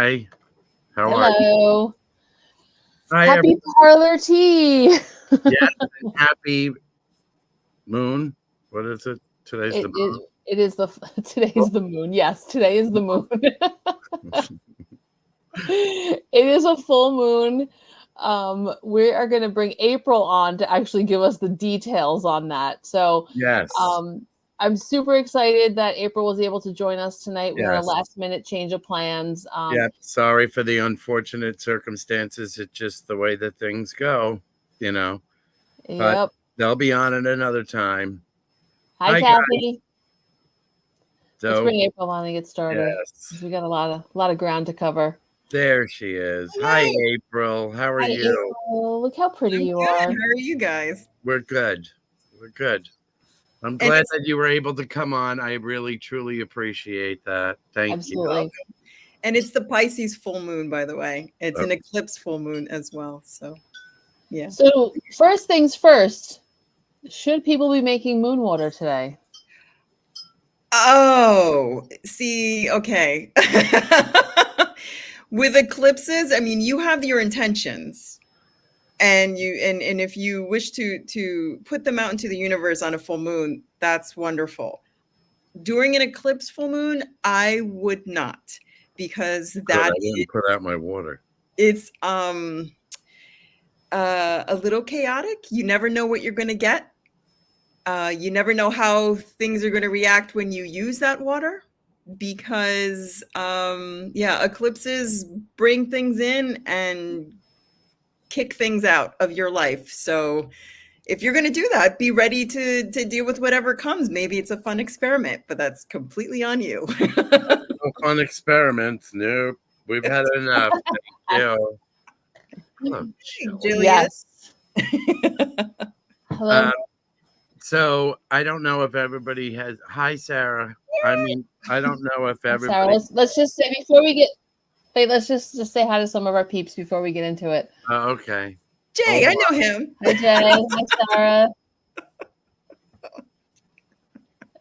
Hi. How are you? Hello. Hi, Happy Parlour Tea. yes, and happy moon. What is it? Today's It the is it is the today's the moon. Yes, today is the moon. moon. It is a full moon. We are going to bring April on to actually give us the details on that. So, Yes. um, I'm super excited that April was able to join us tonight. We had a Yes. last minute change of plans. Yeah. Sorry for the unfortunate circumstances. It's just the way that things go, you know. But Yep. they'll be on at another time. Hi, Hi, guys. Kathy. Let's So bring April on and get started yes, because we got a lot of ground to cover. there she is. Hi, Hello. April. How are Hi, you? April. Look how pretty I'm you good. are. How are you guys? We're good. We're good. I'm And glad it's, that you were able to come on. I really, truly appreciate that. Thank you. you're Absolutely. welcome. And it's the Pisces full moon, by the way. It's an eclipse full moon as well. So, yeah. So, first things first, should people be making moon water today? Oh, see, okay. With eclipses, I mean, you have your intentions. And if you wish to put them out into the universe on a full moon, that's wonderful. During an eclipse full moon, I would not, because Good. that I didn't put out my water. it's a little chaotic. You never know what you're going to get. You never know how things are going to react when you use that water, because yeah, eclipses bring things in and kick things out of your life. So if you're going to do that, be ready to deal with whatever comes. Maybe it's a fun experiment, but that's completely on you. No fun experiments. Nope. We've had enough. Thank you. Hello, Jill. Yes. Juliet. Hello. So I don't know if everybody has. Hi, Sarah. I mean, I don't know if Sarah, everybody. let's just say before we get wait, let's just say hi to some of our peeps before we get into it. Okay. Jay, I know him. Hi, Jay. Hi, Sarah.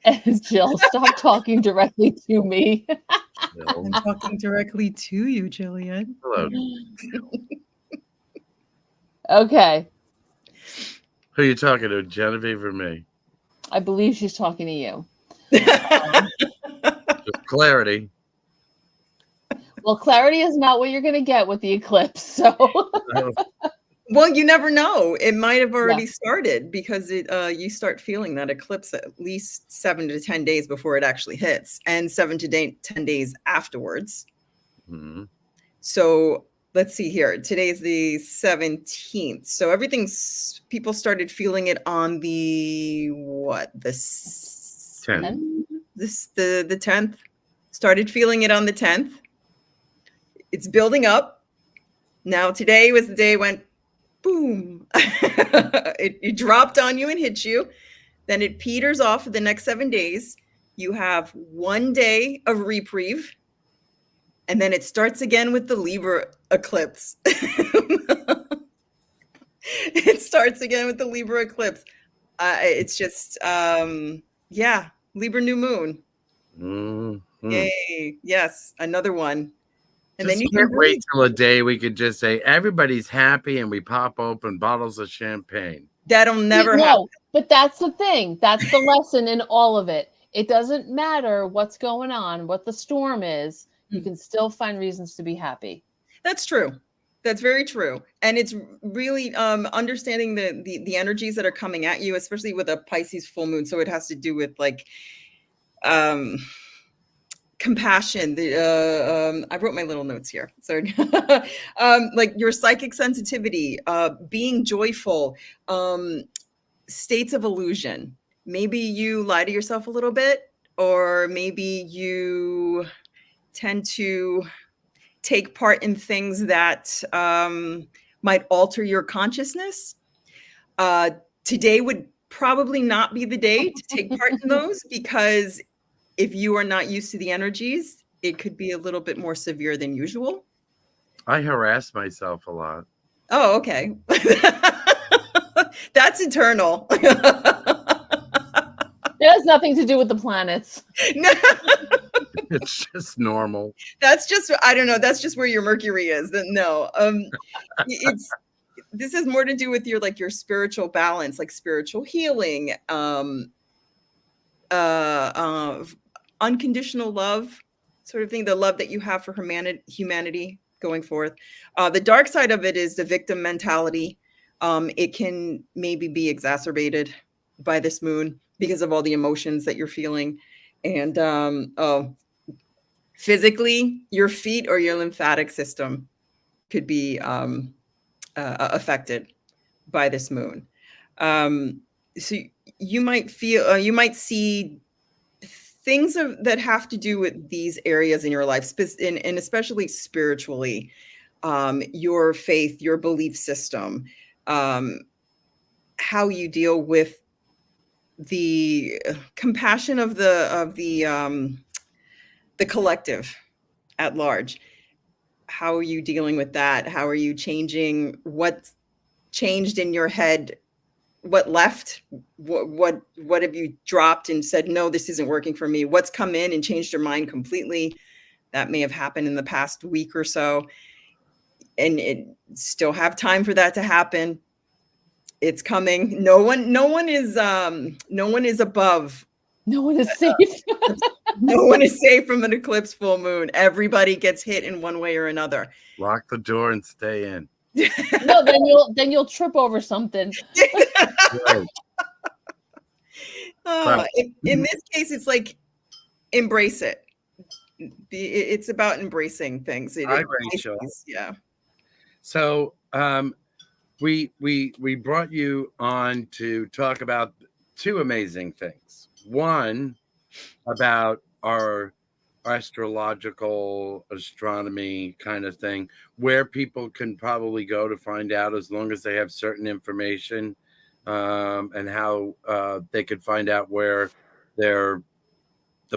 And Jill, stop talking directly to me. Jill. I'm talking directly to you, Juliet. Hello. Okay. Who are you talking to, Genevieve or me? I believe she's talking to you. Just clarity. Well, clarity is not what you're going to get with the eclipse. So, Well, you never know. It might have already started, because you start feeling that eclipse at least 7 to 10 days before it actually hits, and 7 to 10 days afterwards. Mm-hmm. So let's see here. Today's the 17th. So people started feeling it on the what? The 10. the 10th. Started feeling it on the 10th. It's building up. Now today was the day it went boom. it dropped on you and hit you. Then it peters off for the next 7 days. You have 1 day of reprieve. And then it starts again with the Libra eclipse. It starts again with the Libra eclipse. It's just, yeah, Libra new moon. Mm-hmm. Yay. Yes, another one. And Just then you can't can wait till a day we could just say everybody's happy and we pop open bottles of champagne. That'll never happen. no, but that's the thing. That's the lesson in all of it. It doesn't matter what's going on, what the storm is. You can still find reasons to be happy. That's true. That's very true. And it's really understanding the energies that are coming at you, especially with a Pisces full moon. So it has to do with like compassion. I wrote my little notes here. So like your psychic sensitivity, being joyful, states of illusion. Maybe you lie to yourself a little bit, or maybe you tend to take part in things that might alter your consciousness. Today would probably not be the day to take part in those, because if you are not used to the energies, it could be a little bit more severe than usual. I harass myself a lot. Oh, okay. That's eternal. It has nothing to do with the planets. No. It's just normal. That's just, I don't know. That's just where your Mercury is. No, it's, this has more to do with your, like your spiritual balance, like spiritual healing, unconditional love sort of thing, the love that you have for humanity going forth. The dark side of it is the victim mentality. It can maybe be exacerbated by this moon because of all the emotions that you're feeling. And physically, your feet or your lymphatic system could be affected by this moon. So you might feel, you might see things that have to do with these areas in your life, and especially spiritually, your faith, your belief system, how you deal with the compassion of the collective at large. How are you dealing with that? How are you changing what's changed in your head? What left? What have you dropped and said, no, this isn't working for me? What's come in and changed your mind completely? That may have happened in the past week or so. And it still have time for that to happen. It's coming. No one is above. No one is safe. No one is safe from an eclipse full moon. Everybody gets hit in one way or another. Lock the door and stay in. No, then you'll trip over something. Right. In this case, it's like embrace it. It's about embracing things. Hi, Rachel. Yeah. So we brought you on to talk about two amazing things. One, about our astrological astronomy kind of thing, where people can probably go to find out, as long as they have certain information, and how they could find out where the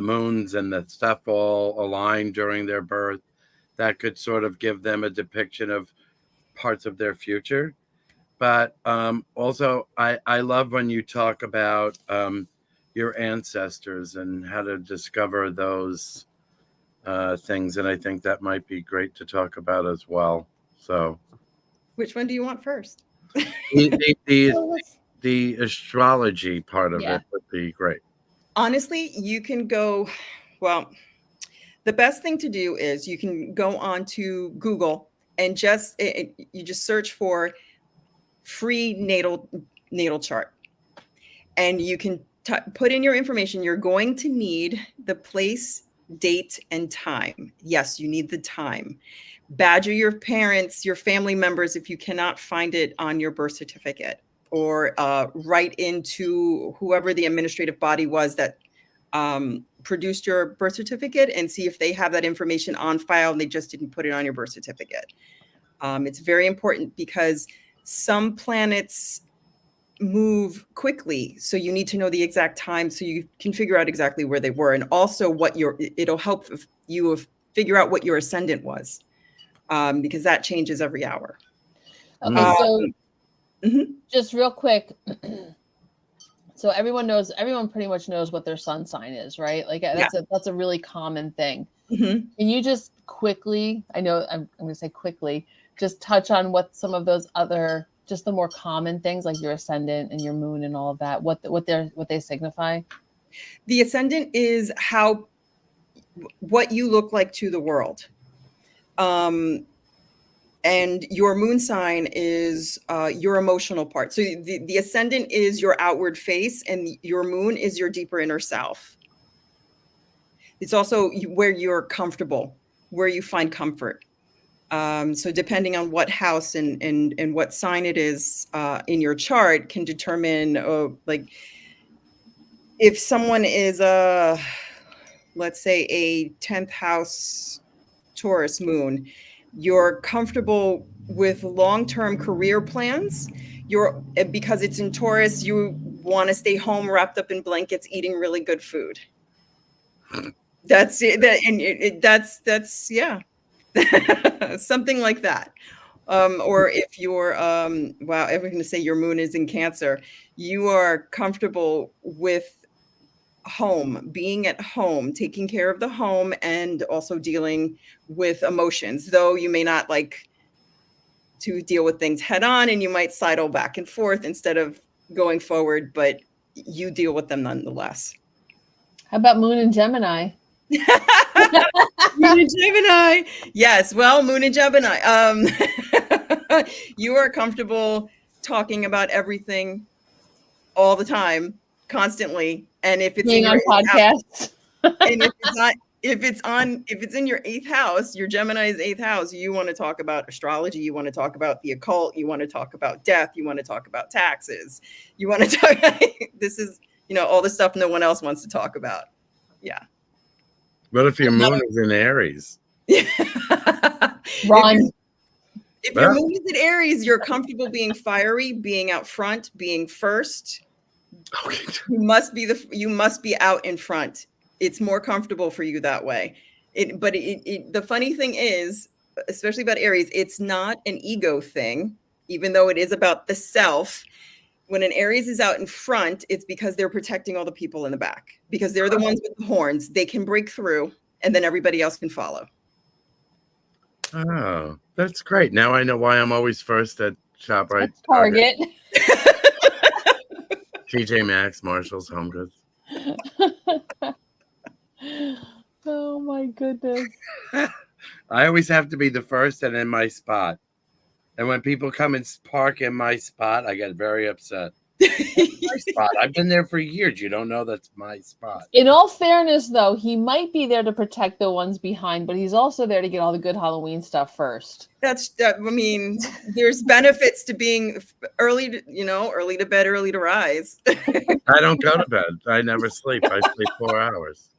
moons and the stuff all align during their birth. That could sort of give them a depiction of parts of their future. But also, I love when you talk about your ancestors and how to discover those things. And I think that might be great to talk about as well. So, which one do you want first? The astrology part of it would be great. Honestly, you can go, well, the best thing to do is you can go on to Google and you just search for free natal chart. And you can put in your information. You're going to need the place, date, and time. Yes, you need the time. Badger your parents, your family members, if you cannot find it on your birth certificate, or write into whoever the administrative body was that produced your birth certificate, and see if they have that information on file and they just didn't put it on your birth certificate. It's very important because some planets move quickly, so you need to know the exact time so you can figure out exactly where they were, and also it'll help you figure out what your ascendant was, because that changes every hour. Okay, so just real quick, so everyone pretty much knows what their sun sign is, right? Like that's a really common thing. Can you just quickly, I know I'm going to say quickly, just touch on what some of those other, just the more common things, like your ascendant and your moon and all of that, what they signify? The ascendant is what you look like to the world. And your moon sign is your emotional part. So the ascendant is your outward face, and your moon is your deeper inner self. It's also where you're comfortable, where you find comfort. So depending on what house and what sign it is in your chart can determine, like, if someone is let's say a 10th house Taurus moon, you're comfortable with long-term career plans. Because it's in Taurus, you want to stay home wrapped up in blankets, eating really good food. That's it. That's yeah. Something like that. Or if you're I'm going to say your moon is in Cancer, you are comfortable with home, being at home, taking care of the home, and also dealing with emotions, though you may not like to deal with things head on, and you might sidle back and forth instead of going forward, but you deal with them nonetheless. How about Moon and Gemini? Moon and Gemini. Yes, well, Moon and Gemini. You are comfortable talking about everything all the time, constantly, and if it's being on podcasts, and if it's in your 8th house, your Gemini's 8th house, you want to talk about astrology, you want to talk about the occult, you want to talk about death, you want to talk about taxes, you want to talk. This is, all the stuff no one else wants to talk about. Yeah. What if your moon is in Aries? Run. If your moon is in Aries, you're comfortable being fiery, being out front, being first. Okay. You must be out in front. It's more comfortable for you that way. But the funny thing is, especially about Aries, it's not an ego thing, even though it is about the self. When an Aries is out in front, it's because they're protecting all the people in the back, because they're the ones with the horns. They can break through, and then everybody else can follow. Oh, that's great. Now I know why I'm always first at ShopRite, Target. TJ Maxx, Marshalls, Home Goods. Oh my goodness. I always have to be the first and in my spot. And when people come and park in my spot, I get very upset. My spot. I've been there for years. You don't know that's my spot. In all fairness, though, he might be there to protect the ones behind, but he's also there to get all the good Halloween stuff first. I mean, there's benefits to being early to bed, early to rise. I don't go to bed. I never sleep. I sleep 4 hours.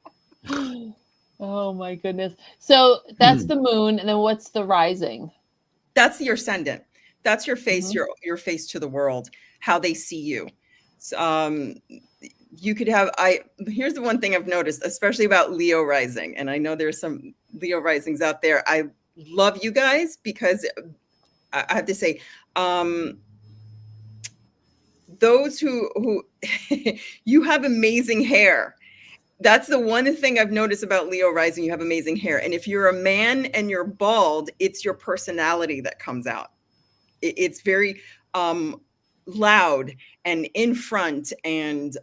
Oh my goodness. So that's the moon, and then what's the rising? That's your ascendant. That's your face, your face to the world, how they see you. You could have, here's the one thing I've noticed, especially about Leo rising. And I know there's some Leo risings out there. I love you guys because I have to say, those who you have amazing hair. That's the one thing I've noticed about Leo rising. You have amazing hair. And if you're a man and you're bald, it's your personality that comes out. It's very loud and in front. And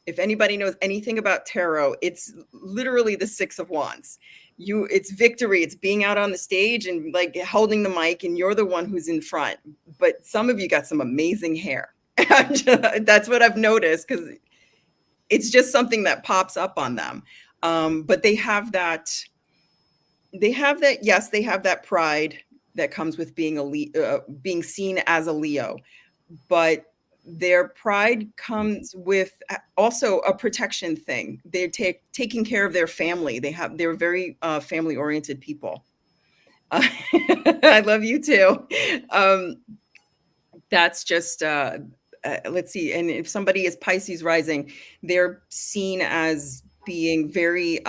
if anybody knows anything about tarot, it's literally the 6 of Wands. It's victory. It's being out on the stage and like holding the mic, and you're the one who's in front. But some of you got some amazing hair. That's what I've noticed, because it's just something that pops up on them. But they have that, yes, they have that pride that comes with being being seen as a Leo, but their pride comes with also a protection thing. They're taking care of their family. They're very family oriented people. I love you too. That's just, let's see. And if somebody is Pisces rising, they're seen as being very,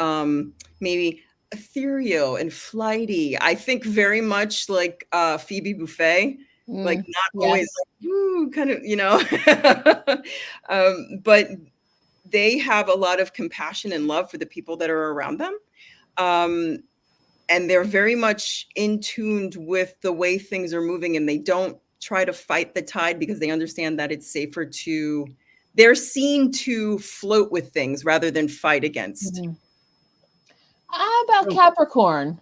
maybe ethereal and flighty. I think very much like Phoebe Buffay, like not always like, ooh, kind of, but they have a lot of compassion and love for the people that are around them. And they're very much in tuned with the way things are moving, and they don't try to fight the tide because they understand that it's safer they're seen to float with things rather than fight against. How about Capricorn?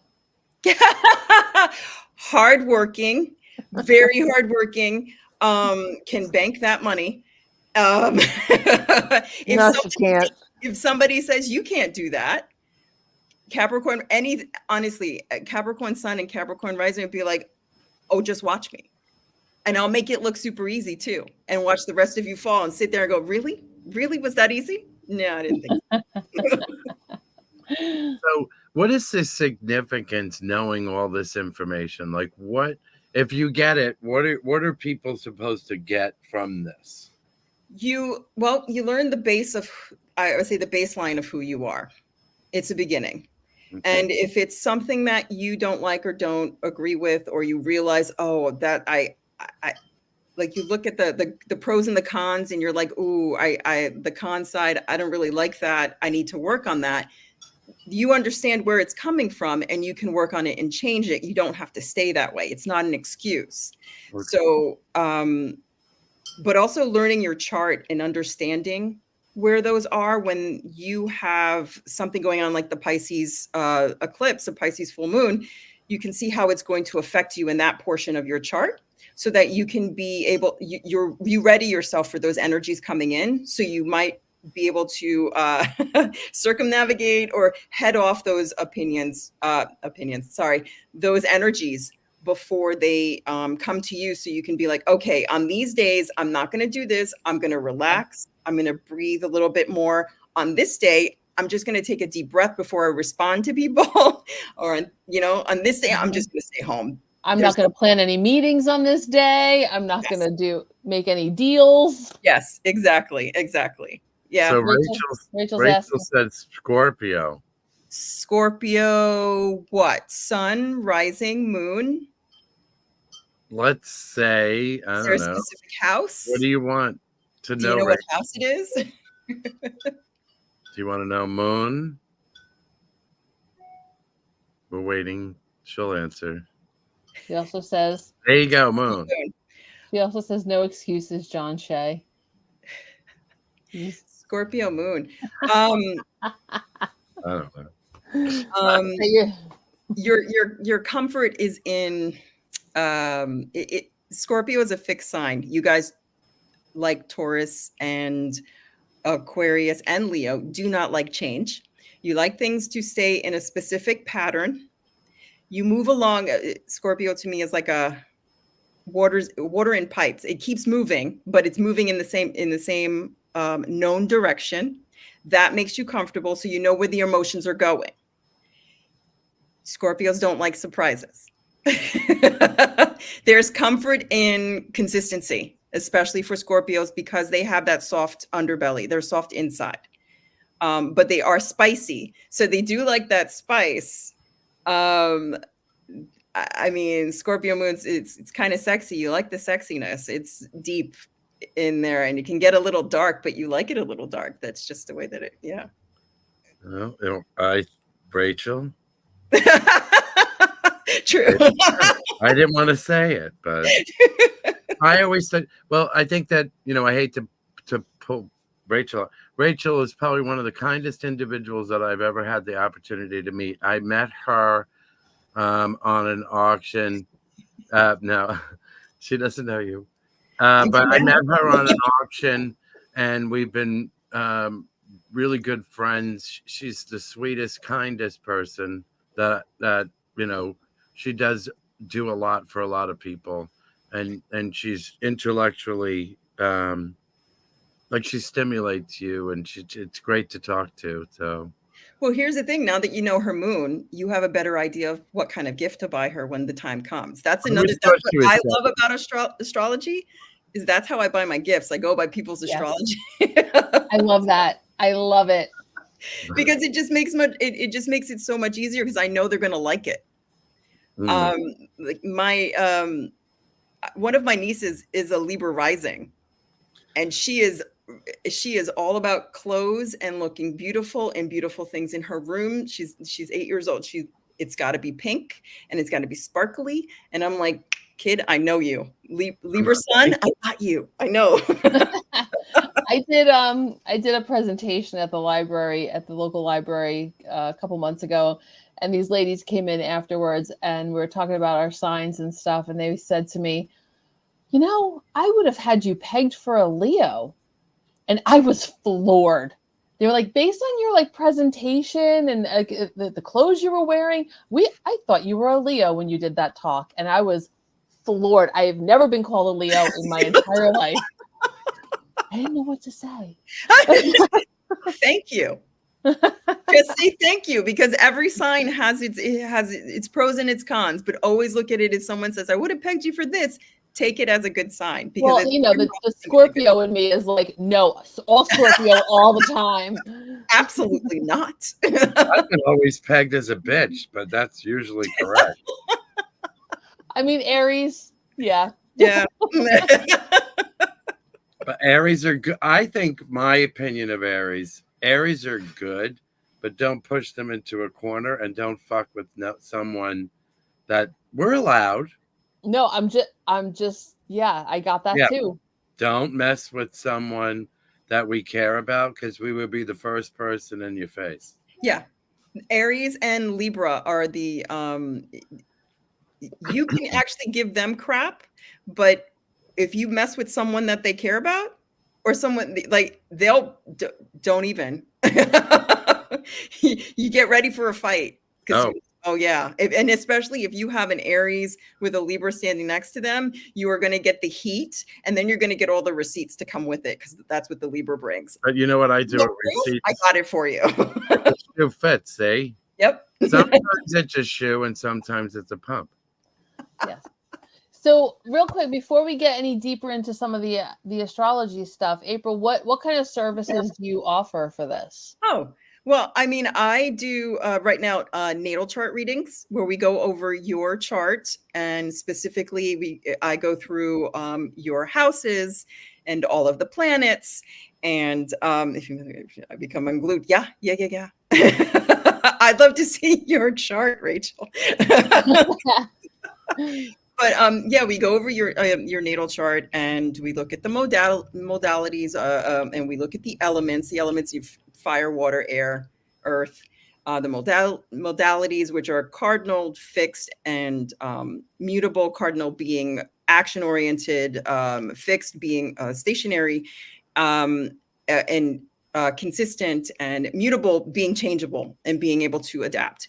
Hardworking, very hardworking, can bank that money. If somebody says you can't do that, Capricorn, honestly, Capricorn sun and Capricorn rising would be like, oh, just watch me. And I'll make it look super easy too. And watch the rest of you fall and sit there and go, really? Really? Was that easy? No, I didn't think so. So what is the significance knowing all this information? Like, what, if you get it, what are people supposed to get from this? You learn the I would say the baseline of who you are. It's a beginning. Okay. And if it's something that you don't like or don't agree with, or you realize, oh, that like you look at the pros and the cons, and you're like, ooh, I the con side, I don't really like that. I need to work on that. You understand where it's coming from, and you can work on it and change it. You don't have to stay that way. It's not an excuse. Okay. So, but also learning your chart and understanding where those are when you have something going on, like the Pisces eclipse, a Pisces full moon, you can see how it's going to affect you in that portion of your chart, so that you can be able, you ready yourself for those energies coming in. So you might be able to circumnavigate or head off those those energies before they come to you. So you can be like, okay, on these days, I'm not going to do this. I'm going to relax. I'm going to breathe a little bit more. On this day, I'm just going to take a deep breath before I respond to people. Or, on this day, I'm just going to stay home. I'm not going to plan any meetings on this day. I'm not going to make any deals. Yes, exactly. Yeah. So Rachel said Scorpio. Scorpio, what? Sun, rising, moon? Let's say, I don't know. Is there a specific house? What do you want to know? Do you know what house it is? Do you want to know moon? We're waiting. She'll answer. She also says, there you go, moon. She also says, no excuses, John Shea. Scorpio moon. I don't know. Your comfort is in Scorpio is a fixed sign. You guys, like Taurus and Aquarius and Leo, do not like change. You like things to stay in a specific pattern. You move along. Scorpio to me is like a water in pipes. It keeps moving, but it's moving in the same known direction. That makes you comfortable, so you know where the emotions are going. Scorpios don't like surprises. There's comfort in consistency, especially for Scorpios, because they have that soft underbelly. They're soft inside, but they are spicy. So they do like that spice. I mean, Scorpio moons, it's kind of sexy. You like the sexiness. It's deep in there, and it can get a little dark, but you like it a little dark. That's just the way that yeah. Well, Rachel. True. I didn't want to say it, but I always said, well, I think that, I hate to pull Rachel. Rachel is probably one of the kindest individuals that I've ever had the opportunity to meet. I met her on an auction. No, she doesn't know you. But I met her on an auction, and we've been really good friends. She's the sweetest, kindest person that she does do a lot for a lot of people, and she's intellectually like she stimulates you, and it's great to talk to. So, well, here's the thing. Now that you know her moon, you have a better idea of what kind of gift to buy her when the time comes. That's what I love about astrology, is that's how I buy my gifts. I go by people's astrology. I love that. I love it. Because it just makes it so much easier, because I know they're going to like it. Like one of my nieces is a Libra rising, and she is all about clothes and looking beautiful and beautiful things in her room. She's 8 years old. It's got to be pink, and it's got to be sparkly. And I'm like, kid, I know you. Libra sun, I got you. I know. I did a presentation at the local library a couple months ago, and these ladies came in afterwards, and we were talking about our signs and stuff, and they said to me, I would have had you pegged for a Leo. And I was floored. They were like, based on your presentation and the clothes you were wearing, I thought you were a Leo when you did that talk. And I was floored. I have never been called a Leo in my entire life. I didn't know what to say. Thank you. Just say thank you, because every sign has its pros and its cons, but always look at it as someone says, I would have pegged you for this. Take it as a good sign. Because the Scorpio in me is like, no, all Scorpio all the time. Absolutely not. I've been always pegged as a bitch, but that's usually correct. I mean, Aries, yeah. Yeah. But Aries are good. I think my opinion of Aries are good, but don't push them into a corner and don't fuck with someone that we're allowed. No, I'm just, yeah, I got that Yeah. too. Don't mess with someone that we care about because we would be the first person in your face. Yeah. Aries and Libra are the you can actually give them crap, but if you mess with someone that they care about or someone like don't even you get ready for a fight because Oh, yeah, and especially if you have an Aries with a Libra standing next to them, you are going to get the heat and then you're going to get all the receipts to come with it because that's what the Libra brings. but you know what I do No with proof? receipts? I got it for you. The shoe fits, see? Yep. Sometimes it's a shoe and sometimes it's a pump. Yes. So real quick, before we get any deeper into some of the astrology stuff, April, what kind of services do you offer for this? Oh, well, I mean, I do right now natal chart readings where we go over your chart and specifically I go through your houses and all of the planets. And if I become unglued, yeah. I'd love to see your chart, Rachel. But yeah, we go over your natal chart and we look at the modalities and we look at the elements. The elements you fire, water, air, earth. The modalities, which are cardinal, fixed, and mutable. Cardinal being action oriented, fixed being stationary, and consistent, and mutable being changeable and being able to adapt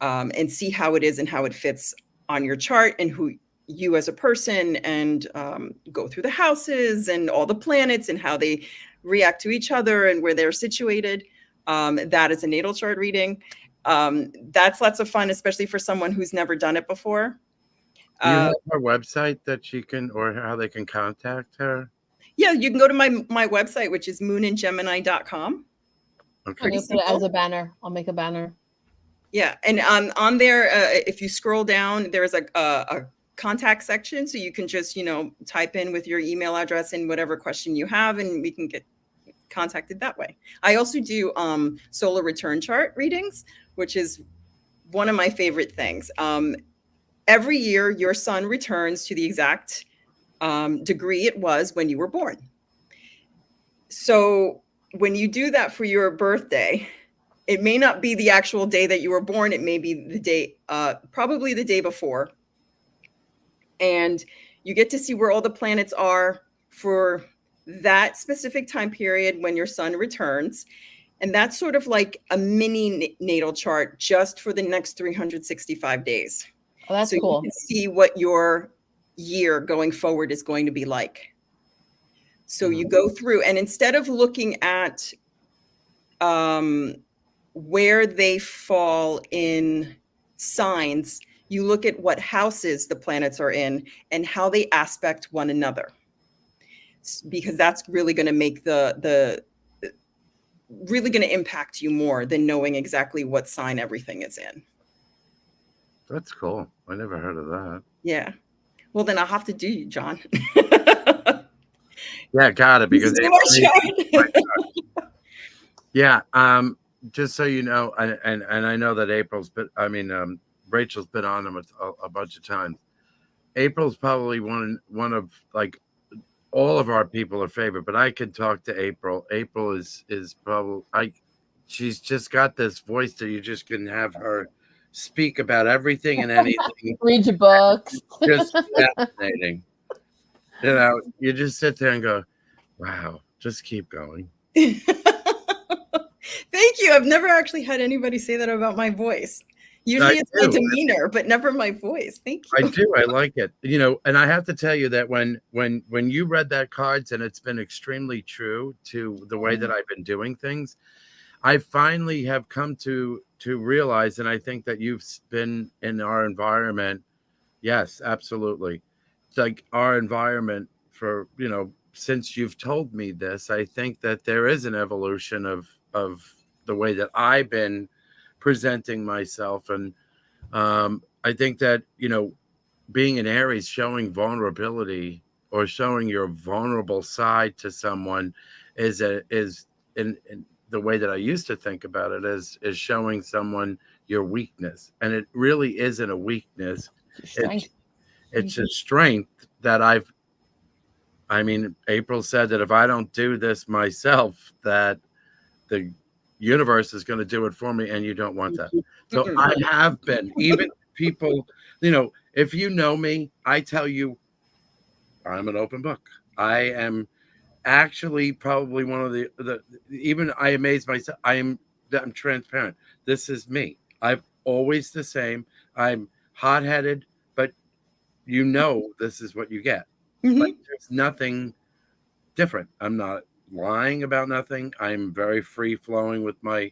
and see how it is and how it fits on your chart and who you as a person, and go through the houses and all the planets and how they react to each other and where they're situated. That is a natal chart reading. That's lots of fun, especially for someone who's never done it before. Do you have a website that she can, or how they can contact her? Yeah, you can go to my website, which is moonandgemini.com. Okay. I'll put it as a banner. I'll make a banner. Yeah, and on there, if you scroll down, there's a contact section, so you can just type in with your email address and whatever question you have, and we can get contacted that way. I also do solar return chart readings, which is one of my favorite things. Every year, your sun returns to the exact degree it was when you were born. So when you do that for your birthday, it may not be the actual day that you were born. It may be the day, probably the day before. And you get to see where all the planets are for that specific time period when your sun returns. And that's sort of like a mini natal chart just for the next 365 days. Oh, that's so cool. You can see what your year going forward is going to be like. So you go through, and instead of looking at where they fall in signs, you look at what houses the planets are in and how they aspect one another, because that's really going to make really going to impact you more than knowing exactly what sign everything is in. That's cool. I never heard of that. Yeah. Well, then I'll have to do you, John. Yeah, got it. Because yeah, just so you know, and I know that Rachel's been on them a bunch of times. April's probably one of, like, all of our people are favorite, but I could talk to April. April is probably, she's just got this voice that you just can have her speak about everything and anything. Read your books. Just fascinating. You just sit there and go, wow, just keep going. Thank you. I've never actually had anybody say that about my voice. Usually it's my demeanor, but never my voice. Thank you. I do. I like it. And I have to tell you that when you read that cards, and it's been extremely true to the way that I've been doing things, I finally have come to realize, and I think that you've been in our environment. Yes, absolutely. It's like our environment for, since you've told me this, I think that there is an evolution of the way that I've been presenting myself. And I think that, being an Aries, showing vulnerability or showing your vulnerable side to someone is in the way that I used to think about it is showing someone your weakness, and it really isn't a weakness. Strength. It's a strength that I mean, April said that if I don't do this myself, that the universe is going to do it for me, and you don't want that. So I have been, even people, if you know me, I tell you I'm an open book. I am actually probably one of the even I amaze myself. I'm transparent. This is me. I'm always the same. I'm hot-headed, but this is what you get. Like, there's nothing different. I'm not lying about nothing. I'm very free flowing with my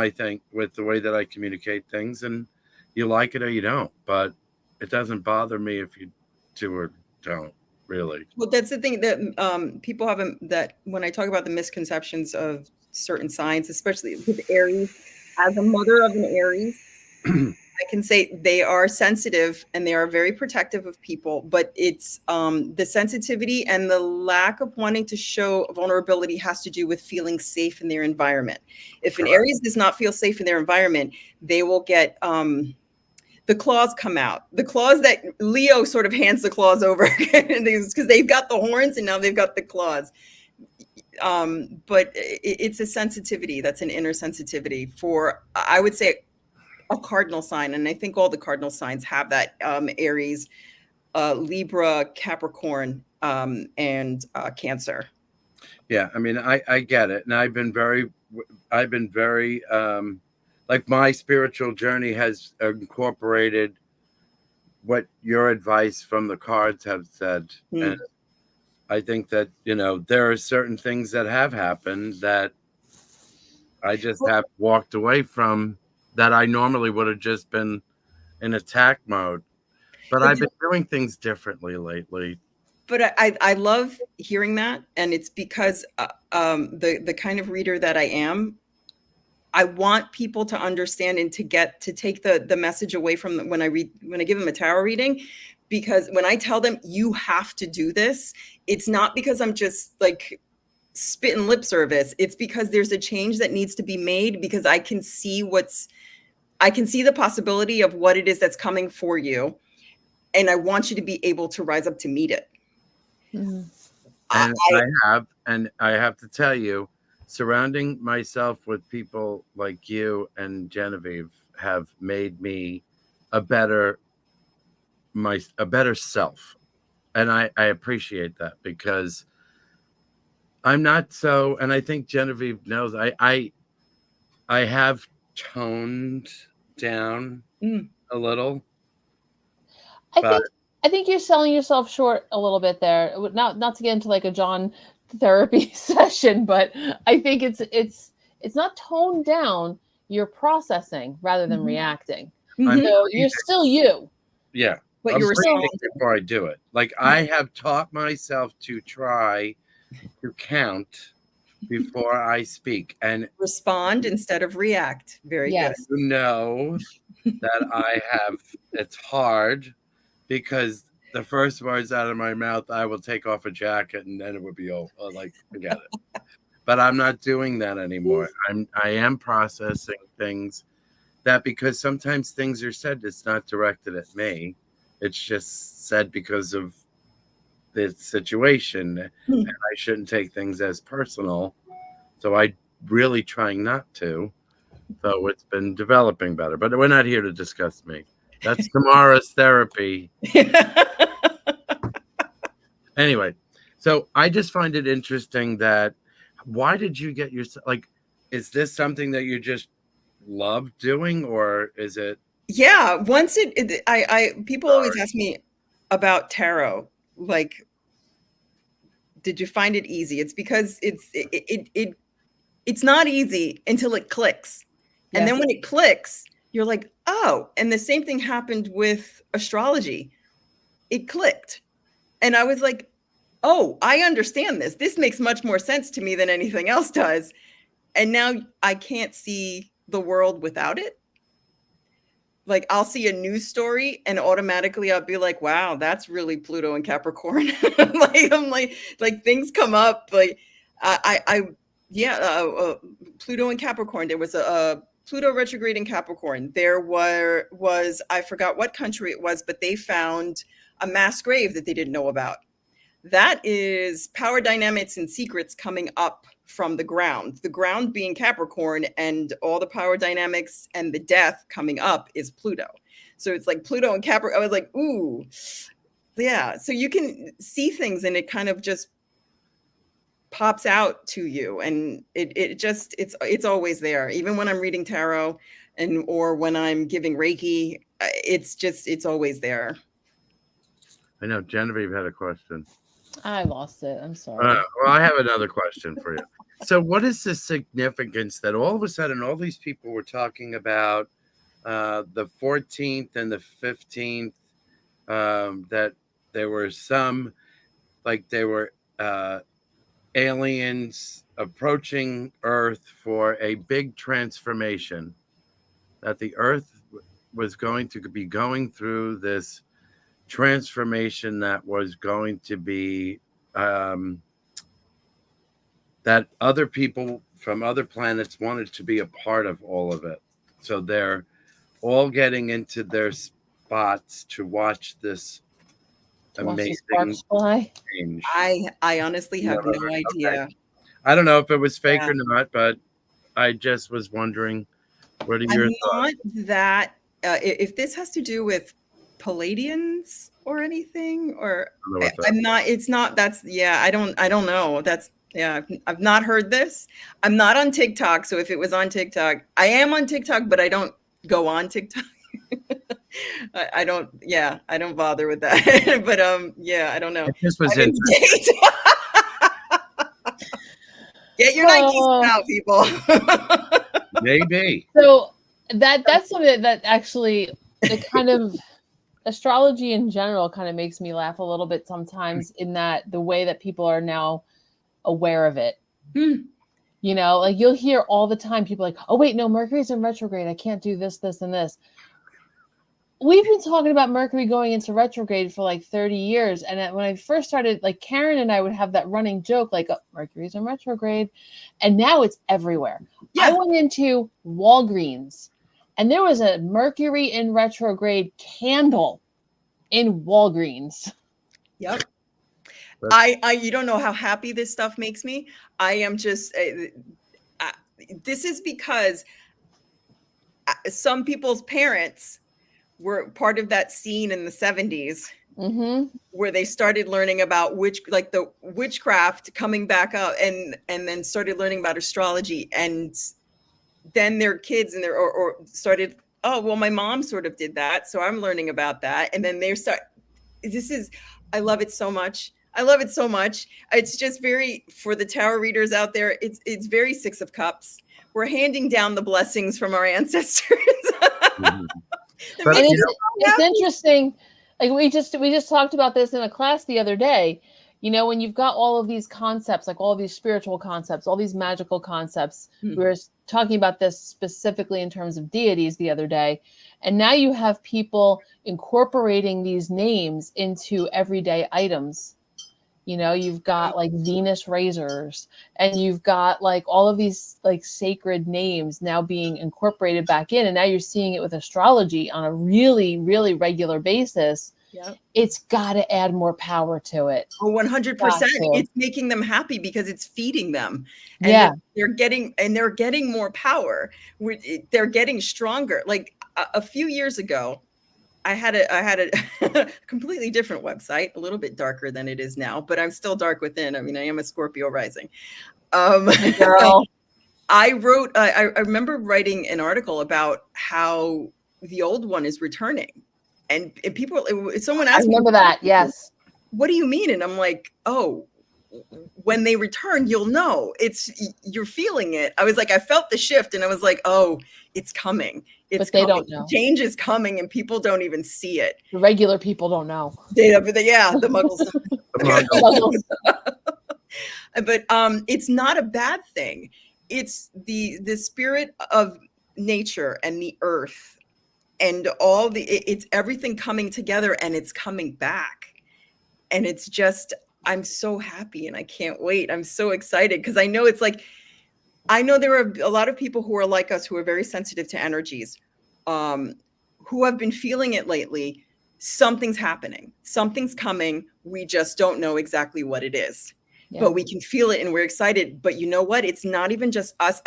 thing, with the way that I communicate things, and you like it or you don't. But it doesn't bother me if you do or don't, really. Well, that's the thing that people have that when I talk about the misconceptions of certain signs, especially with Aries, as a mother of an Aries, I can say they are sensitive and they are very protective of people, but it's the sensitivity and the lack of wanting to show vulnerability has to do with feeling safe in their environment. If an Aries does not feel safe in their environment, they will get the claws come out. The claws that Leo sort of hands the claws over because they've got the horns and now they've got the claws. But it's a sensitivity. That's an inner sensitivity for, I would say, a cardinal sign. And I think all the cardinal signs have that. Aries, Libra, Capricorn, and Cancer. Yeah, I mean, I get it. And I've been very like, my spiritual journey has incorporated what your advice from the cards have said. And I think that, there are certain things that have happened that I just have walked away from, that I normally would have just been in attack mode. But I've been doing things differently lately. But I love hearing that. And it's because the kind of reader that I am, I want people to understand and to take the message away from when I give them a tarot reading, because when I tell them you have to do this, it's not because I'm just like spitting lip service. It's because there's a change that needs to be made, because I can see the possibility of what it is that's coming for you. And I want you to be able to rise up to meet it. And I have to tell you, surrounding myself with people like you and Genevieve have made me a better self. And I appreciate that, because I'm not so, and I think Genevieve knows, I have toned down a little. I think you're selling yourself short a little bit there. Not to get into like a John therapy session, but I think it's not toned down. You're processing rather than reacting. So you're still you. Yeah. But you're responding before I do it. Like, I have taught myself to try to count before I speak and respond instead of react. Very good. You know that it's hard, because the first words out of my mouth, I will take off a jacket and then it would be like, forget it. But I'm not doing that anymore. I am processing things, that because sometimes things are said, it's not directed at me. It's just said because of the situation, and I shouldn't take things as personal. So I really trying not to. So it's been developing better, but we're not here to discuss me. That's tomorrow's therapy. Anyway, so I just find it interesting that, why did you get yourself, like, is this something that you just love doing, or is it? Yeah, once people always ask me about tarot, like, did you find it easy? It's because it's not easy until it clicks. Yes. And then when it clicks, you're like, oh, and the same thing happened with astrology. It clicked. And I was like, oh, I understand this. This makes much more sense to me than anything else does. And now I can't see the world without it. like I'll see a news story and automatically I'll be like, wow, that's really Pluto and Capricorn. I'm like things come up. Like yeah, Pluto and Capricorn. There was a Pluto retrograde in Capricorn. There was, I forgot what country it was, but they found a mass grave that they didn't know about. That is power dynamics and secrets coming up from the ground being Capricorn, and all the power dynamics and the death coming up is Pluto. So it's like Pluto and Capricorn. I was like, ooh, yeah. So you can see things and it kind of just pops out to you, and it's always there. Even when I'm reading tarot or when I'm giving Reiki, it's always there. I know Genevieve had a question. I lost it. I'm sorry. Well, I have another question for you. So what is the significance that all of a sudden all these people were talking about the 14th and the 15th, that there were some, like they were aliens approaching Earth for a big transformation, that the Earth was going to be going through this transformation that was going to be that other people from other planets wanted to be a part of all of it. So they're all getting into their spots to watch this amazing change. I honestly have no idea. Okay. I don't know if it was fake or not, but I just was wondering, what are your thoughts? Not that if this has to do with Palladians or anything, or I'm not, it's not, that's, yeah, I don't know. That's, yeah, I've not heard this. I'm not on TikTok. So if it was on TikTok, I am on TikTok, but I don't go on TikTok. I don't bother with that. But yeah, I don't know. This was interesting. Get your Nikes out, people. Maybe. So that's something that actually, it kind of, astrology in general kind of makes me laugh a little bit sometimes, in that the way that people are now aware of it. You know, like you'll hear all the time people like, oh wait, no, Mercury's in retrograde, I can't do this, this, and this. We've been talking about Mercury going into retrograde for like 30 years. And when I first started, like Karen and I would have that running joke, like, oh, Mercury's in retrograde. And now it's everywhere. Yeah. I went into Walgreens and there was a Mercury in retrograde candle in Walgreens. Yep. You don't know how happy this stuff makes me. I am just, this is because some people's parents were part of that scene in the 70s where they started learning about the witchcraft coming back up, and then started learning about astrology, and then their kids and or started, oh, well, my mom sort of did that, so I'm learning about that. And then they start, I love it so much. It's just very, for the tarot readers out there, it's very Six of Cups. We're handing down the blessings from our ancestors. But it's interesting. Like we just talked about this in a class the other day. You know, when you've got all of these concepts, like all these spiritual concepts, all these magical concepts, we were talking about this specifically in terms of deities the other day. And now you have people incorporating these names into everyday items. You know, you've got like Venus razors, and you've got like all of these like sacred names now being incorporated back in. And now you're seeing it with astrology on a really, really regular basis. Yep. It's got to add more power to it. Oh, 100%. It's making them happy because it's feeding them. And they're getting more power. They're getting stronger. Like a few years ago, I had a completely different website, a little bit darker than it is now, but I'm still dark within. I mean, I am a Scorpio rising. Girl. I remember writing an article about how the old one is returning, and someone asked me, I remember that. Yes. What do you mean? And I'm like, oh, when they return, you'll know. You're feeling it. I was like, I felt the shift, and I was like, oh, it's coming. But they don't know. Change is coming, and people don't even see it. The regular people don't know. The muggles. But it's not a bad thing. It's the spirit of nature and the earth and all it's everything coming together, and it's coming back. And it's just, I'm so happy and I can't wait. I'm so excited because I know it's like, I know there are a lot of people who are like us, who are very sensitive to energies, who have been feeling it lately. Something's happening. Something's coming. We just don't know exactly what it is. Yeah. But we can feel it and we're excited. But you know what? It's not even just us.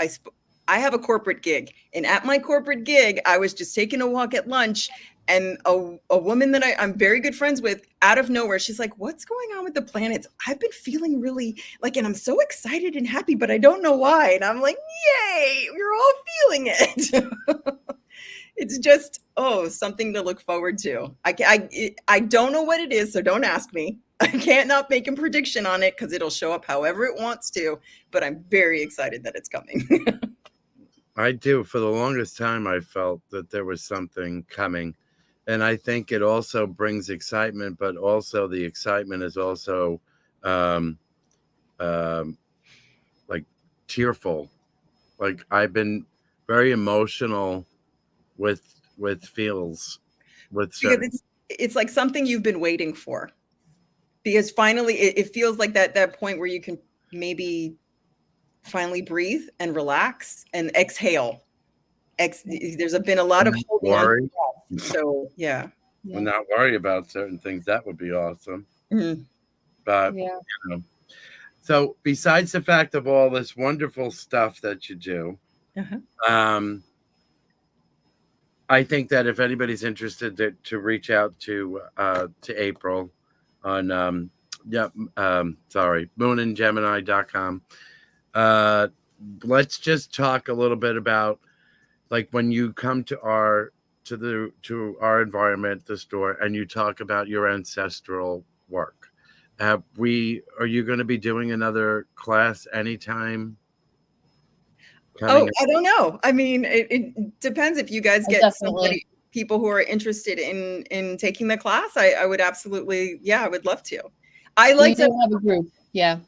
I have a corporate gig. And at my corporate gig, I was just taking a walk at lunch. And a woman that I'm very good friends with, out of nowhere, she's like, what's going on with the planets? I've been feeling really like, and I'm so excited and happy, but I don't know why. And I'm like, yay, we're all feeling it. It's just, something to look forward to. I don't know what it is, so don't ask me. I can't not make a prediction on it because it'll show up however it wants to, but I'm very excited that it's coming. I do. For the longest time, I felt that there was something coming. And I think it also brings excitement, but also the excitement is also like tearful. Like I've been very emotional with feels with certain. It's like something you've been waiting for, because finally it feels like that point where you can maybe finally breathe and relax and exhale. There's been a lot of holding on. So yeah. We're not worry about certain things. That would be awesome. Mm-hmm. But you know, so besides the fact of all this wonderful stuff that you do, I think that if anybody's interested to reach out to April on moonandgemini.com. Let's just talk a little bit about, like, when you come to our environment, the store, and you talk about your ancestral work. Are you going to be doing another class anytime? I don't know. I mean, it depends. If you guys get people who are interested in taking the class, I would absolutely, I would love to. I like to have a group. Yeah.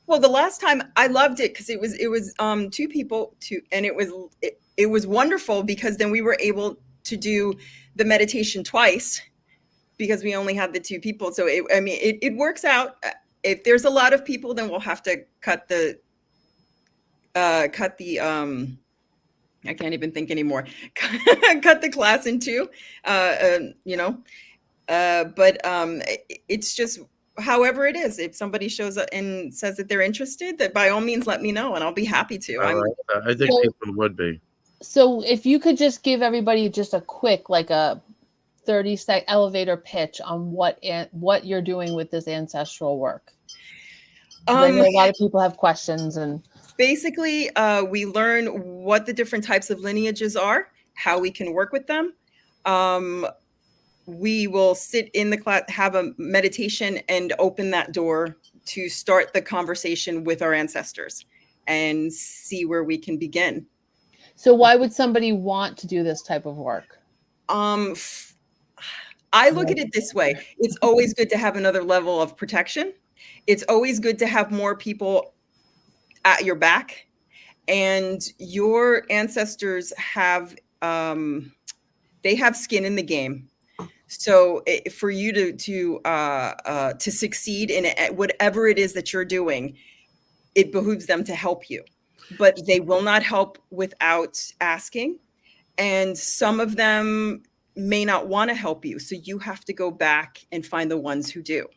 Well, the last time I loved it because it was two people, and it was wonderful because then we were able to do the meditation twice because we only had the two people. So it works out. If there's a lot of people, then we'll have to cut the I can't even think anymore. Cut the class in two, but it's just however it is. If somebody shows up and says that they're interested, that by all means let me know and I'll be happy to. I think people would be. So if you could just give everybody just a quick, like a 30-second elevator pitch on what you're doing with this ancestral work. I know a lot of people have questions. And basically, we learn what the different types of lineages are, how we can work with them. We will sit in the class, have a meditation, and open that door to start the conversation with our ancestors and see where we can begin. So why would somebody want to do this type of work? I look at it this way. It's always good to have another level of protection. It's always good to have more people at your back, and your ancestors have they have skin in the game. So for you to succeed in whatever it is that you're doing, it behooves them to help you, but they will not help without asking. And some of them may not want to help you. So you have to go back and find the ones who do.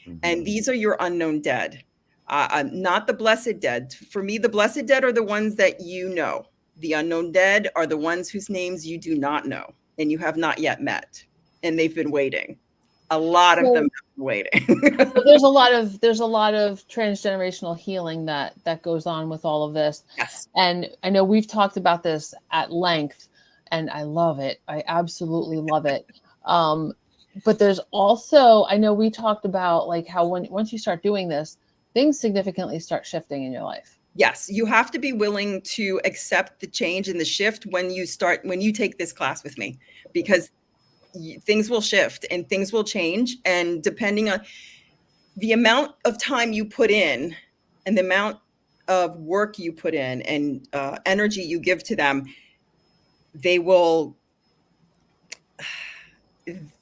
Mm-hmm. And these are your unknown dead, not the blessed dead. For me, the blessed dead are the ones that you know. The unknown dead are the ones whose names you do not know and you have not yet met. And they've been waiting. A lot of them have been waiting. there's a lot of transgenerational healing that goes on with all of this. Yes. And I know we've talked about this at length, and I love it. I absolutely love it. But there's also, I know we talked about like how once you start doing this, things significantly start shifting in your life. Yes, you have to be willing to accept the change and the shift when you take this class with me, because things will shift and things will change. And depending on the amount of time you put in and the amount of work you put in and energy you give to them, they will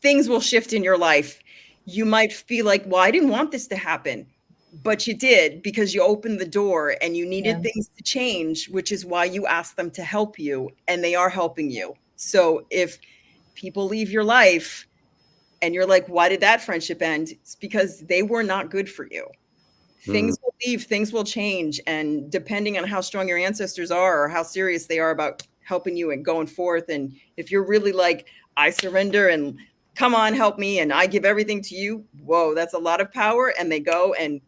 things will shift in your life. You might feel like, well, I didn't want this to happen, but you did, because you opened the door and you needed things to change, which is why you asked them to help you, and they are helping you. So if people leave your life and you're like, why did that friendship end? It's because they were not good for you. Things will leave, things will change. And depending on how strong your ancestors are or how serious they are about helping you and going forth. And if you're really like, I surrender and come on, help me, and I give everything to you, whoa, that's a lot of power. And they go, and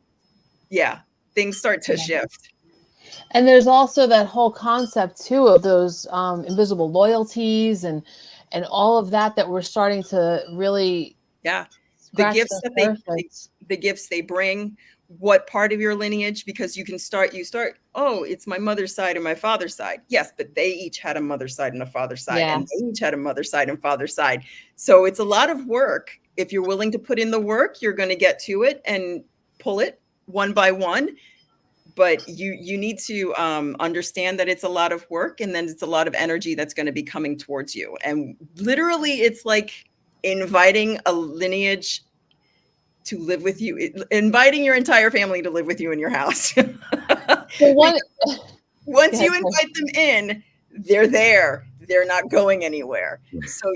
things start to shift. And there's also that whole concept too of those invisible loyalties and all of that we're starting to really the gifts they bring, what part of your lineage, because you start, oh, it's my mother's side and my father's side. Yes, but they each had a mother's side and a father's side, and they each had a mother's side and father's side. So it's a lot of work. If you're willing to put in the work, you're going to get to it and pull it one by one. But you need to understand that it's a lot of work, and then it's a lot of energy that's going to be coming towards you. And literally, it's like inviting a lineage to live with you, inviting your entire family to live with you in your house. Once you invite them in, they're there. They're not going anywhere. So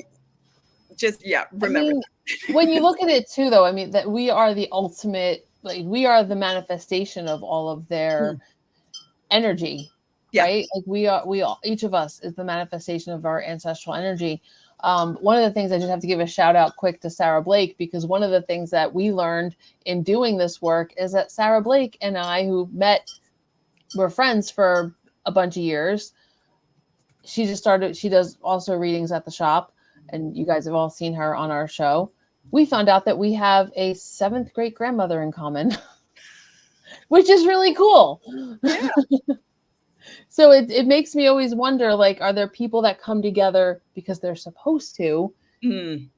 just, remember that. When you look at it too, though, I mean, that we are the ultimate, like, we are the manifestation of all of their energy, right? Like we all, each of us is the manifestation of our ancestral energy. One of the things I just have to give a shout out quick to Sarah Blake, because one of the things that we learned in doing this work is that Sarah Blake and I, who were friends for a bunch of years, she does also readings at the shop, and you guys have all seen her on our show. We found out that we have a 7th great grandmother in common, which is really cool. Yeah. So it makes me always wonder, like, are there people that come together because they're supposed to?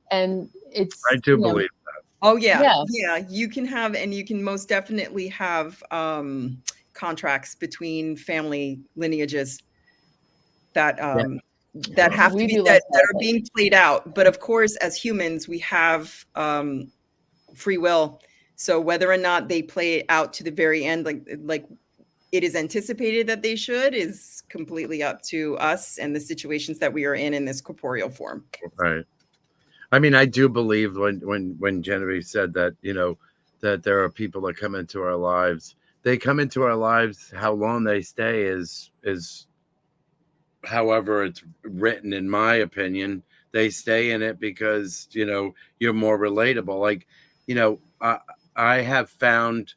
And I do believe that. Oh yeah. You can most definitely have contracts between family lineages that have to be that are being played out. But of course, as humans, we have free will. So whether or not they play it out to the very end, like it is anticipated that they should, is completely up to us and the situations that we are in this corporeal form. Right. I mean, I do believe when Genevieve said that, that there are people that come into our lives. They come into our lives. How long they stay is however it's written. In my opinion, they stay in it because you're more relatable. Like, I have found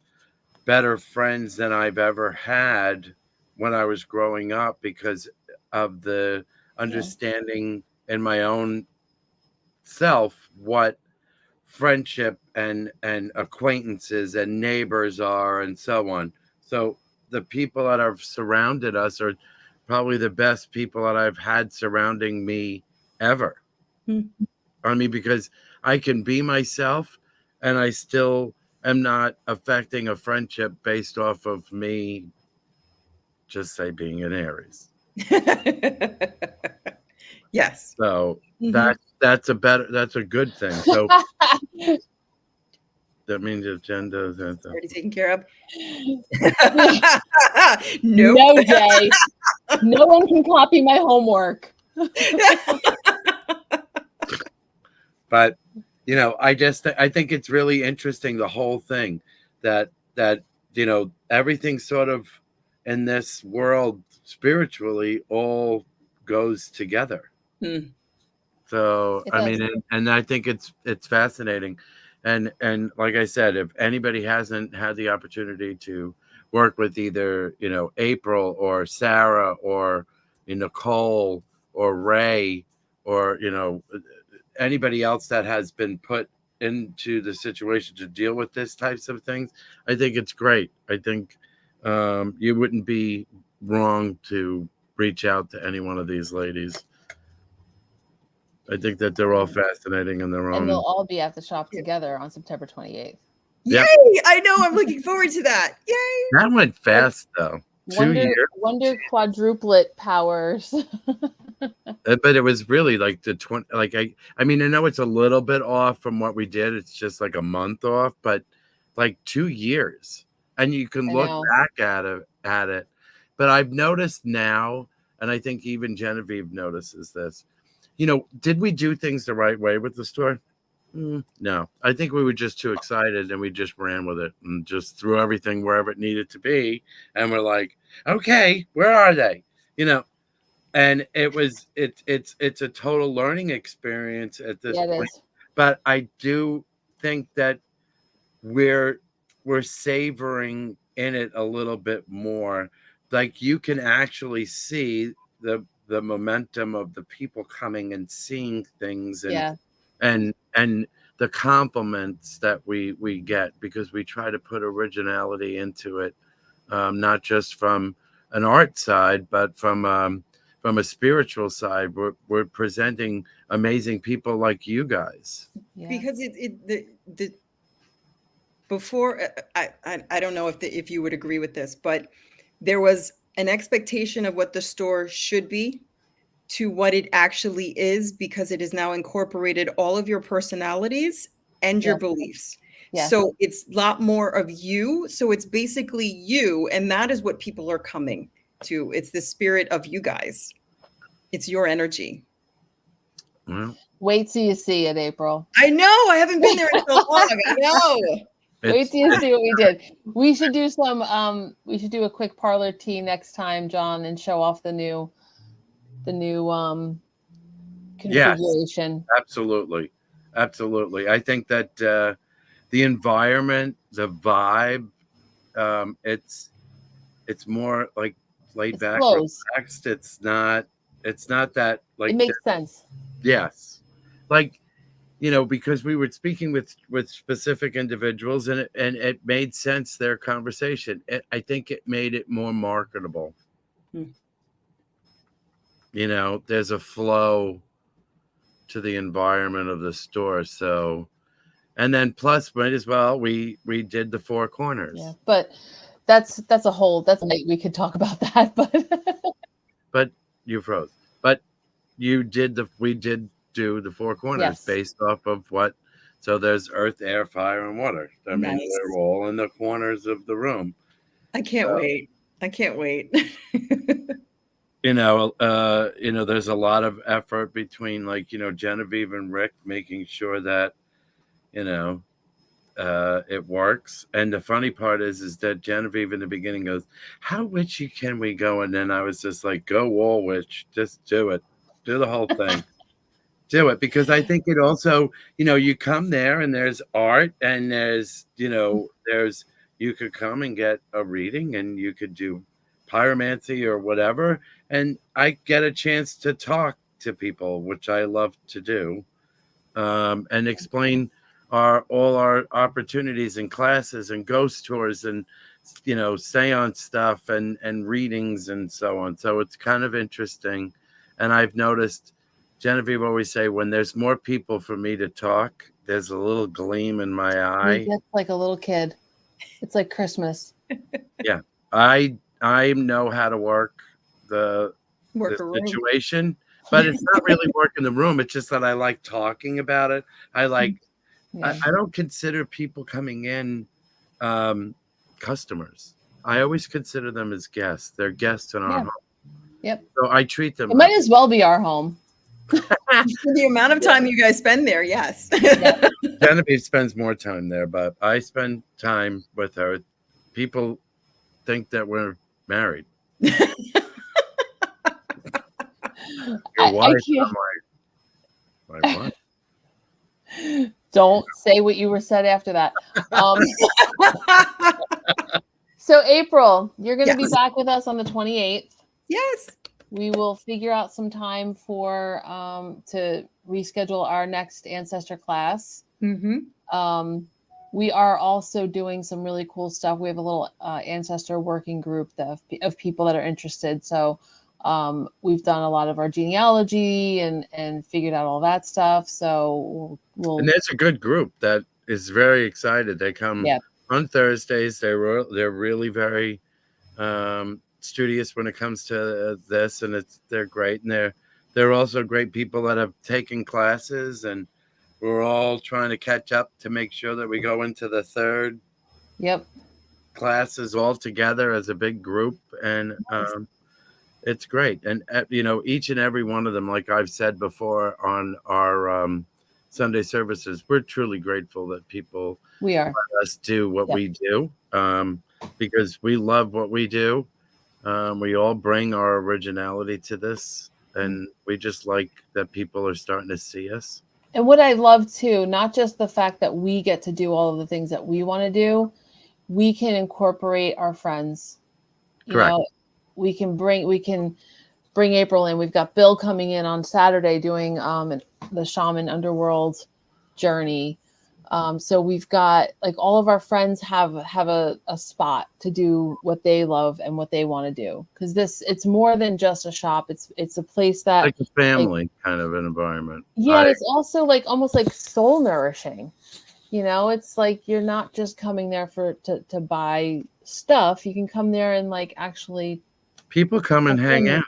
better friends than I've ever had when I was growing up because of the understanding in my own self what friendship and acquaintances and neighbors are and so on. So the people that have surrounded us are probably the best people that I've had surrounding me ever. I mean, because I can be myself and I still am not affecting a friendship based off of me, just say, being an Aries. Yes. So that's a good thing. So that means agenda is already taken care of. No, Jay. No one can copy my homework. But I think it's really interesting, the whole thing that everything sort of in this world spiritually all goes together. So I mean, and I think it's fascinating, and like I said, if anybody hasn't had the opportunity to work with either April or Sarah or Nicole or Ray or anybody else that has been put into the situation to deal with this types of things, I think it's great. I think you wouldn't be wrong to reach out to any one of these ladies. I think that they're all fascinating in their own. And they'll all be at the shop together on September 28th. Yay! I know. I'm looking forward to that. Yay! That went fast, though. Wonder quadruplet powers. But it was really like the 20, like I mean, I know it's a little bit off from what we did. It's just like a month off, but like 2 years. And you can look back at it. But I've noticed now, and I think even Genevieve notices this, did we do things the right way with the store? No, I think we were just too excited and we just ran with it and just threw everything wherever it needed to be. And we're like, okay, where are they? And it's a total learning experience at this point. But I do think that we're savoring in it a little bit more. Like you can actually see the momentum of the people coming and seeing things and the compliments that we get, because we try to put originality into it, not just from an art side, but from a spiritual side. We're presenting amazing people like you guys. Because the before, I don't know if you would agree with this, but there was an expectation of what the store should be to what it actually is, because it has now incorporated all of your personalities and your beliefs. So it's a lot more of you. So it's basically you, and that is what people are coming to. It's the spirit of you guys. It's your energy. Wait till you see it, April. I know. I haven't been there in so long. I know. Wait till you see what we did. We should do some. We should do a quick Parlour Tea next time, John, and show off the new configuration. Yes, absolutely. I think that the environment, the vibe, it's more like laid back, relaxed. It's not that like it makes sense. Yes, like because we were speaking with specific individuals, and it made sense, their conversation. I think it made it more marketable. There's a flow to the environment of the store. So, and then plus, might as well, we did the four corners. Yeah, but that's a night we could talk about that. But you froze. But we did do the four corners based off of what. So there's earth, air, fire, and water. I mean, they're all in the corners of the room. I can't wait. There's a lot of effort between Genevieve and Rick making sure that it works. And the funny part is that Genevieve in the beginning goes, how witchy can we go? And then I was just like, go all witch, just do it, do the whole thing. Do it, because I think it also, you come there and there's art, and there's you could come and get a reading, and you could do pyromancy or whatever, and I get a chance to talk to people, which I love to do, and explain all our opportunities and classes and ghost tours and seance stuff and readings and so on. So it's kind of interesting. And I've noticed Genevieve always say, when there's more people for me to talk, there's a little gleam in my eye. It's like a little kid. It's like Christmas. Yeah. I know how to work the situation, but it's not really working the room. It's just that I like talking about it. I don't consider people coming in customers. I always consider them as guests. They're guests in our home. Yep. So I treat them. It might as well be our home. The amount of time you guys spend there, yes. Genevieve spends more time there, but I spend time with her. People think that we're married. Your wife, my wife. Don't say what you were said after that. So April, you're going to be back with us on the 28th. Yes. We will figure out some time for to reschedule our next ancestor class. We are also doing some really cool stuff. We have a little ancestor working group of people that are interested. So we've done a lot of our genealogy and figured out all that stuff. So we'll and there's a good group that is very excited. They come on Thursdays. They're really very studious when it comes to this, and they're great, and they're also great people that have taken classes, and we're all trying to catch up to make sure that we go into the third classes all together as a big group, and it's great. And each and every one of them, like I've said before on our Sunday services, we're truly grateful that people let us do what we do, because we love what we do. We all bring our originality to this, and we just like that people are starting to see us. And what I love too, not just the fact that we get to do all of the things that we want to do, we can incorporate our friends. Correct. We can bring April in. We've got Bill coming in on Saturday doing the Shaman Underworld journey. So we've got, like, all of our friends have a spot to do what they love and what they want to do. Because it's more than just a shop. It's a place that, like a family kind of an environment. Yeah, it's also like almost like soul nourishing. It's like you're not just coming there to buy stuff. You can come there and like actually. People come and hang out.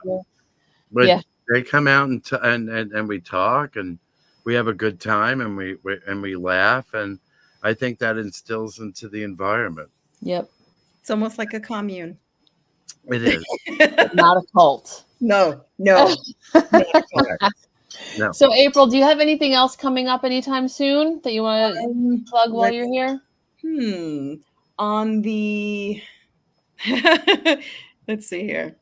But they come out and we talk, and we have a good time, and we laugh, and I think that instills into the environment. Yep. It's almost like a commune. It is. Not a cult. No. No. So April, do you have anything else coming up anytime soon that you want to plug while you're here? On the let's see here.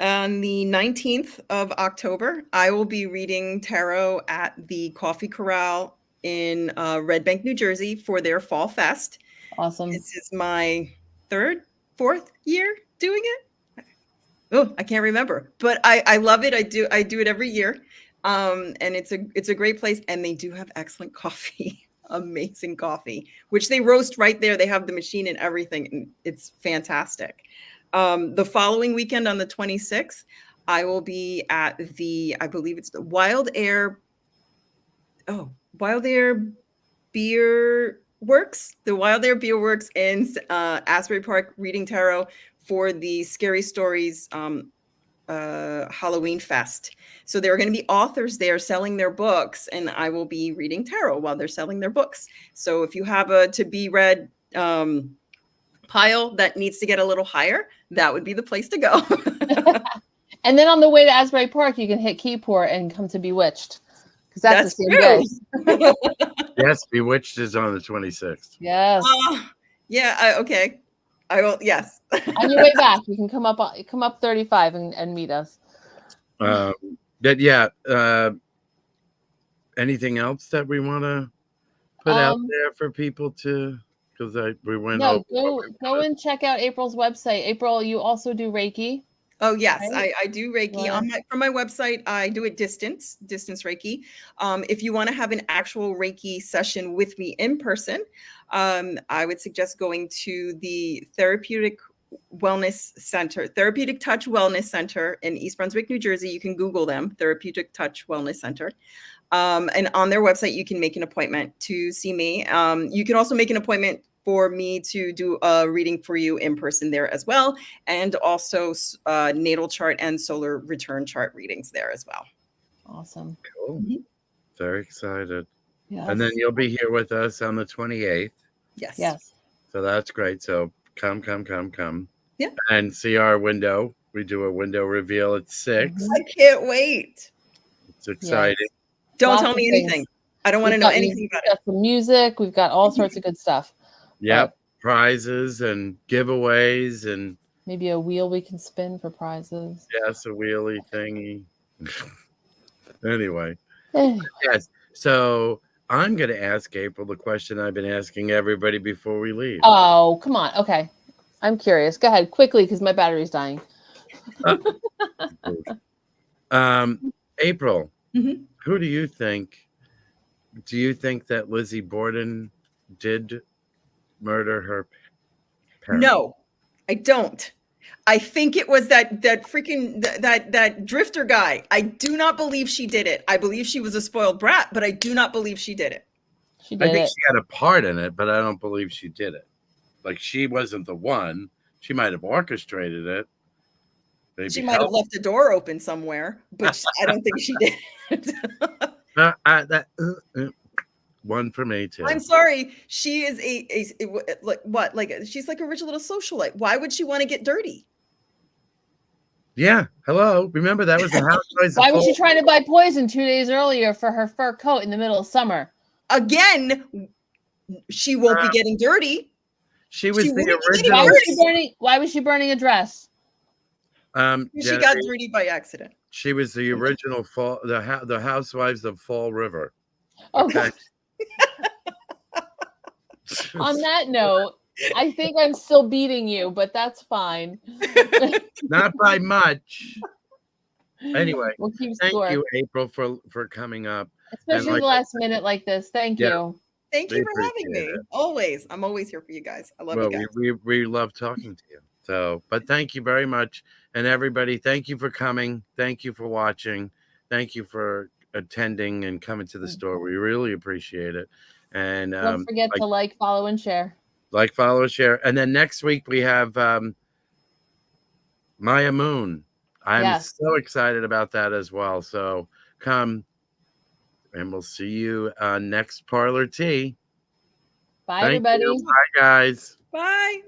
On the 19th of October, I will be reading tarot at the Coffee Corral in Red Bank, New Jersey for their Fall Fest. Awesome. This is my fourth year doing it. Oh, I can't remember, but I love it. I do it every year. And it's a great place, and they do have excellent coffee. Amazing coffee, which they roast right there. They have the machine and everything, and it's fantastic. The following weekend on the 26th, I will be at I believe it's the Wild Air Beer Works, the Wild Air Beer Works in Asbury Park, reading tarot for the Scary Stories Halloween Fest. So there are going to be authors there selling their books, and I will be reading tarot while they're selling their books. So if you have a to be read pile that needs to get a little higher, that would be the place to go. And then on the way to Asbury Park, you can hit Keyport and come to Bewitched, because that's the same day. Yes, Bewitched is on the 26th. Yes. Okay. I will. Yes. On your way back, you can come up 35 and meet us. Anything else that we want to put out there for people to? Because we went. No, go and check out April's website. April, you also do Reiki. Oh yes, right? I do Reiki from my website. I do it distance Reiki. If you want to have an actual Reiki session with me in person, I would suggest going to the Therapeutic Touch Wellness Center in East Brunswick, New Jersey. You can Google them, Therapeutic Touch Wellness Center. And on their website, you can make an appointment to see me. You can also make an appointment for me to do a reading for you in person there as well. And also natal chart and solar return chart readings there as well. Awesome. Cool. Mm-hmm. Very excited. Yes. And then you'll be here with us on the 28th. Yes. So that's great. So come. Yeah. And see our window. We do a window reveal at 6. I can't wait. It's exciting. Yes. Don't tell me anything. I don't want to know anything about it. We've got some music. We've got all sorts of good stuff. Yep. Prizes and giveaways, and maybe a wheel we can spin for prizes. Yes, a wheelie thingy. Anyway. Yes. So I'm going to ask April the question I've been asking everybody before we leave. Oh, come on. Okay. I'm curious. Go ahead quickly, because my battery's dying. April, who do you think that Lizzie Borden did murder her parents? No, I don't. I think it was that freaking that drifter guy. I do not believe she did it. I believe she was a spoiled brat, but I do not believe she did it. I think she had a part in it, but I don't believe she did it. Like, she wasn't the one, She might have orchestrated it. Maybe She might have left the door open somewhere, but I don't think she did. One for me too. I'm sorry. She is like she's like a rich little socialite. Why would she want to get dirty? Yeah. Hello. Remember that was the Housewives. Why was she trying to buy poison 2 days earlier for her fur coat in the middle of summer? Again, she won't be getting dirty. She was the original. Why was she burning a dress? She got dirty by accident. She was the original the Housewives of Fall River. Okay. On that note, I think I'm still beating you, but that's fine. Not by much. Anyway, we'll keep thank score. you, April, for coming up. Especially the last minute like this. Thank you. Thank you for having me. Always. I'm always here for you guys. I love you guys. We love talking to you. So, but thank you very much. And everybody, thank you for coming. Thank you for watching. Thank you for attending and coming to the store. We really appreciate it. And don't forget to like, follow, and share. Like, follow, share. And then next week we have Maya Moon. I'm so excited about that as well. So come and we'll see you next Parlour Tea. Bye, everybody. Bye, guys. Bye.